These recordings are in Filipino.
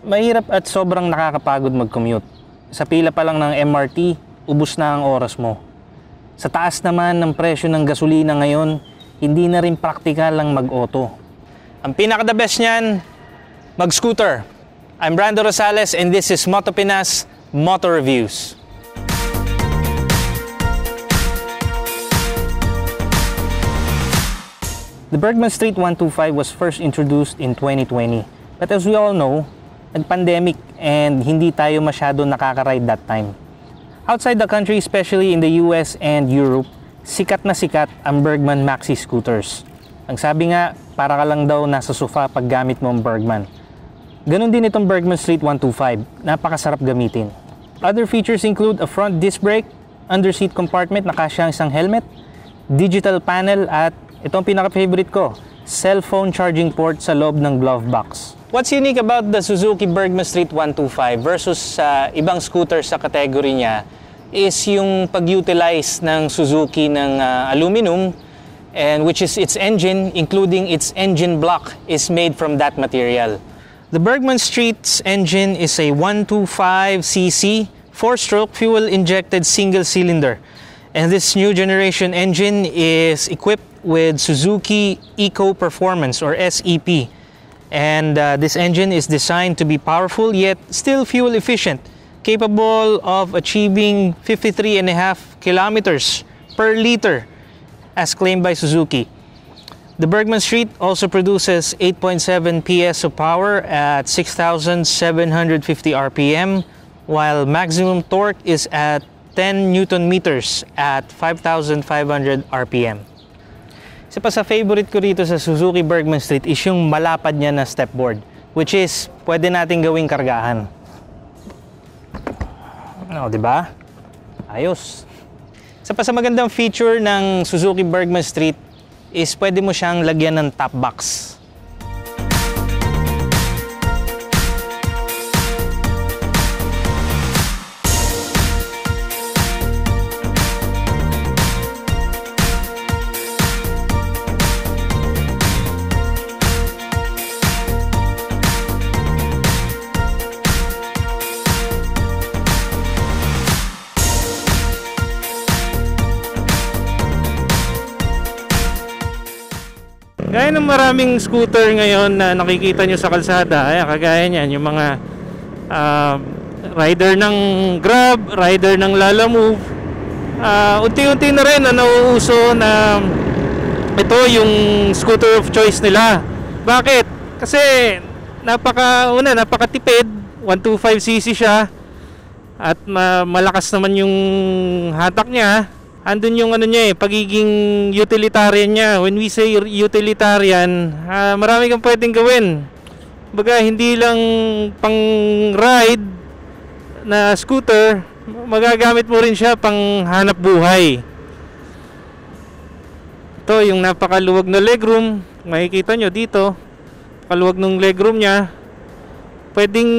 Mahirap at sobrang nakakapagod mag-commute. Sa pila pa lang ng MRT, ubos na ang oras mo. Sa taas naman ng presyo ng gasolina ngayon, hindi na rin praktikal lang mag-auto. Ang pinaka-the best niyan, mag-scooter. I'm Brando Rosales and this is Moto Pinas Motor Reviews. The Bergman Street 125 was first introduced in 2020. But as we all know, nag-pandemic and hindi tayo masyado nakaka-ride that time. Outside the country, especially in the US and Europe, sikat na sikat ang Bergman Maxi scooters. Ang sabi nga, para ka lang daw nasa sofa pag gamit mo ang Bergman. Ganon din itong Bergman Street 125, napakasarap gamitin. Other features include a front disc brake, under-seat compartment na kasya ang isang helmet, digital panel at itong pinaka-favorite ko, cellphone charging port sa loob ng glove box. What's unique about the Suzuki Bergman Street 125 versus sa ibang scooter sa category niya is yung pag-utilize ng Suzuki ng aluminum and which is its engine, including its engine block, is made from that material. The Bergman Street's engine is a 125cc 4-stroke fuel-injected single cylinder. And this new generation engine is equipped with Suzuki Eco Performance or SEP. And this engine is designed to be powerful yet still fuel efficient, capable of achieving 53.5 kilometers per liter as claimed by Suzuki. The Bergman Street also produces 8.7 PS of power at 6,750 RPM, while maximum torque is at 10 Newton meters at 5,500 RPM. Isa pa sa favorite ko rito sa Suzuki Bergman Street is yung malapad niya na stepboard, which is pwede nating gawing kargahan. Ano, di ba? Ayos. Isa pa sa magandang feature ng Suzuki Bergman Street is pwede mo siyang lagyan ng top box. Gaya ng maraming scooter ngayon na nakikita nyo sa kalsada, ay, kagaya niyan, yung mga rider ng Grab, rider ng Lalamove, unti-unti na rin na nauuso na ito yung scooter of choice nila. Bakit? Kasi napakatipid, 125cc siya at malakas naman yung hatak niya. Andun yung pagiging utilitarian niya. When we say utilitarian, marami kang pwedeng gawin. Baga, hindi lang pang ride na scooter, magagamit mo rin siya pang hanap buhay. Ito yung napakaluwag na legroom. Makikita nyo dito, kaluwag ng legroom niya. Pwedeng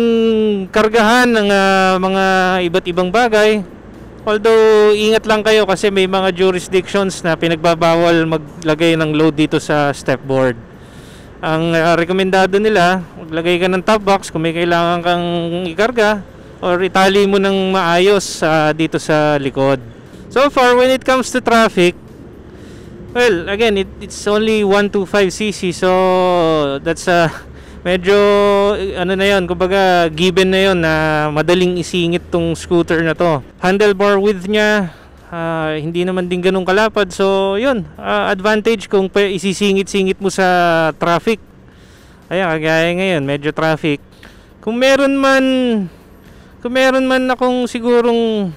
kargahan ng mga iba't ibang bagay. Although, ingat lang kayo kasi may mga jurisdictions na pinagbabawal maglagay ng load dito sa stepboard. Ang rekomendado nila, maglagay ka ng top box kung may kailangan kang ikarga or itali mo ng maayos dito sa likod. So far, when it comes to traffic, well, again, it's only 125cc, so that's medyo na yun, kumbaga given na yun na madaling isingit tong scooter na to. Handlebar width niya hindi naman din ganun kalapad, so yun, advantage kung isisingit-singit mo sa traffic. Ayan, kagaya ngayon, medyo traffic. Kung meron man akong sigurong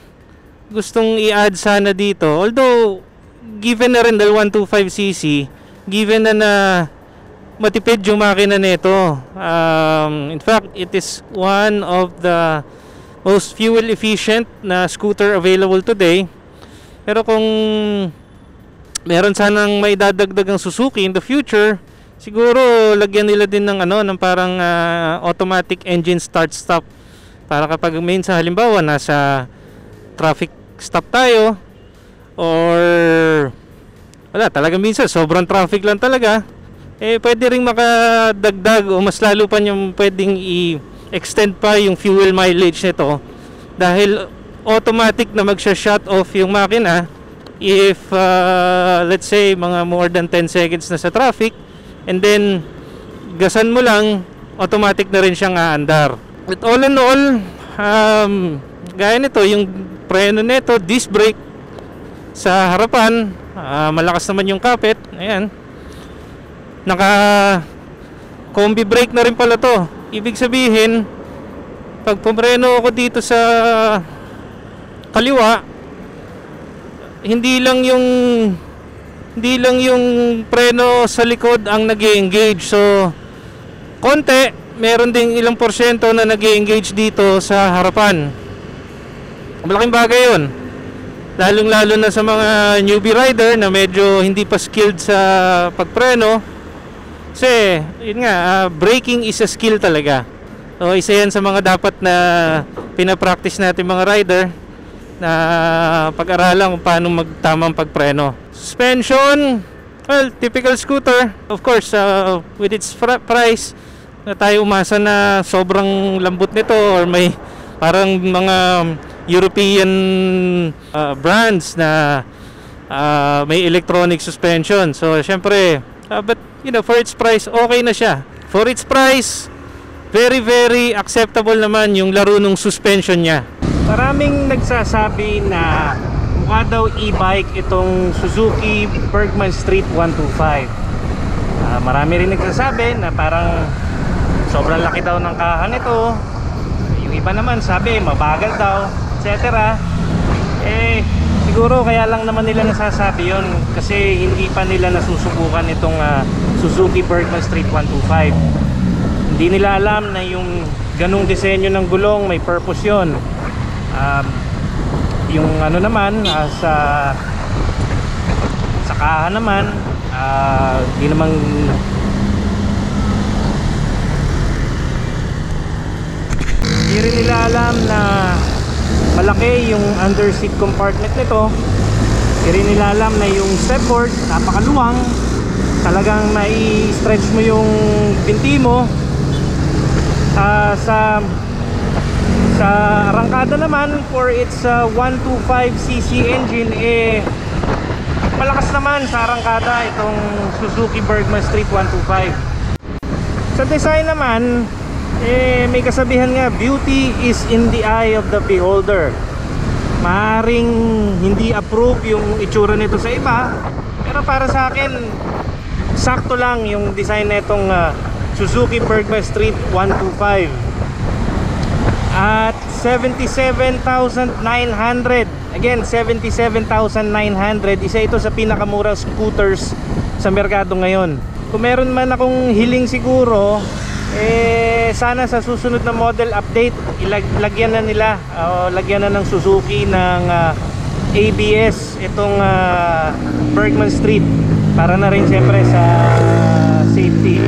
gustong i-add sana dito, although given na rin dahil 125cc, given na matipid yung makina nito. In fact, it is one of the most fuel efficient na scooter available today. Pero kung meron sanang may dadagdag ang Suzuki in the future, siguro lagyan nila din ng ng parang automatic engine start stop para kapag minsan halimbawa nasa traffic stop tayo or wala talaga, minsan sobrang traffic lang talaga, pwede ring makadagdag o mas lalo pa yung pwedeng extend pa yung fuel mileage nito dahil automatic na magsha-shut off yung makina if let's say mga more than 10 seconds na sa traffic, and then gasan mo lang, automatic na rin siyang aandar. But all in all, gaya nito, yung preno nito, disc brake sa harapan, malakas naman yung kapit. Ayan, naka combi brake na rin pala to. Ibig sabihin, pag pupreno ako dito sa kaliwa, hindi lang yung preno sa likod ang nag-e-engage. So konti, meron ding ilang porsyento na nag-e-engage dito sa harapan. Malaking bagay yun, lalong-lalo na sa mga newbie rider na medyo hindi pa skilled sa pagpreno. Kasi yun nga, braking is a skill talaga. So isa yan sa mga dapat na pinapractice natin mga rider, na pag-aralan kung paano magtamang pagpreno. Suspension, well, typical scooter. Of course, with its price, na tayo umasa na sobrang lambot nito, or may parang mga European brands na may electronic suspension. So syempre, but you know, for its price, okay na siya. For its price, very very acceptable naman yung laro ng suspension niya. Maraming nagsasabi na mukha daw e-bike itong Suzuki Bergman Street 125. Marami rin nagsasabi na parang sobrang laki daw ng kaha nito. Yung iba naman sabi mabagal daw, etc. Siguro kaya lang naman nila nasasabi yon kasi hindi pa nila nasusubukan itong Suzuki Bergman Street 125. Hindi nila alam na yung ganung disenyo ng gulong may purpose yon. Yung ano naman sa kaha naman, di namang hindi rin nila alam na malaki yung under seat compartment nito. Hindi rin nila alam na yung stepboard napakaluwang, talagang mai-stretch mo yung binti mo. Sa arangkada naman, for its 125cc engine, malakas naman sa arangkada itong Suzuki Bergman Street 125. Sa design naman, may kasabihan nga, beauty is in the eye of the beholder. Maaaring hindi approve yung itsura nito sa iba, pero para sa akin sakto lang yung design nitong Suzuki Bergman Street 125. At 77,900. Again, 77,900. Isa ito sa pinakamurang scooters sa merkado ngayon. Kung meron man akong hiling siguro, sana sa susunod na model update lagyan na nila, lagyan na ng Suzuki ng ABS itong Bergman Street, para na rin siyempre sa safety.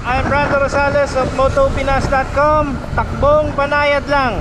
I'm Brando Rosales of motopinas.com. Takbong banayad lang.